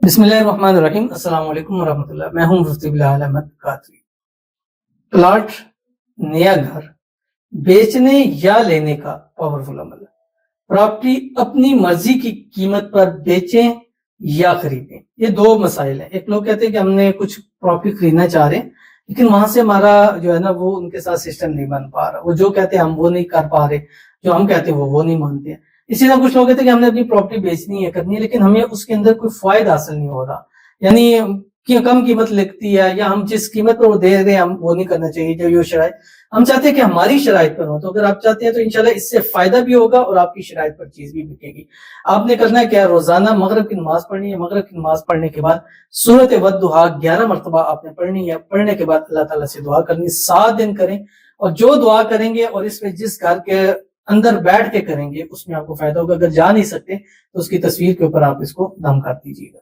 बिस्मिल्लाहिर्रहमानिर्रहीम। अस्सलाम वालेकुम वरहमतुल्लाह। मैं हूं मुफ्ती बिलाल अहमद कादरी। प्लॉट, नया घर बेचने या लेने का पावरफुल अमल है। प्रॉपर्टी अपनी मर्जी की कीमत पर बेचें या खरीदें, ये दो मसाइल हैं। एक लोग कहते हैं कि हमने कुछ प्रॉपर्टी खरीदना चाह रहे हैं, लेकिन वहां से हमारा जो है ना वो उनके साथ सिस्टम नहीं बन पा रहा। वो जो कहते हैं हम वो नहीं कर पा रहे, जो हम कहते हैं वो नहीं मानते हैं। इसी तरह कुछ लोग कहते हैं कि हमने अपनी प्रॉपर्टी बेचनी है, करनी है, लेकिन हमें उसके अंदर कोई फायदा हासिल नहीं हो रहा। यानी कि कम कीमत लगती है, या हम जिस कीमत पर वो दे रहे हैं हम वो नहीं करना चाहिए। जो ये शराइत हम चाहते हैं कि हमारी शराइत पर हो, तो अगर आप चाहते हैं तो इंशाल्लाह इससे फायदा भी होगा और आपकी शराइत पर चीज भी बिकेगी। आपने करना है क्या, रोजाना मगरिब की नमाज पढ़नी है। मगरिब की नमाज पढ़ने के बाद सूरत वद्दुहा 11 मरतबा आपने पढ़नी है। पढ़ने के बाद अल्लाह ताला से दुआ करनी, 7 दिन करें। और जो दुआ करेंगे और इसमें जिस घर के अंदर बैठ के करेंगे उसमें आपको फायदा होगा। अगर जा नहीं सकते तो उसकी तस्वीर के ऊपर आप इसको दम कर दीजिएगा।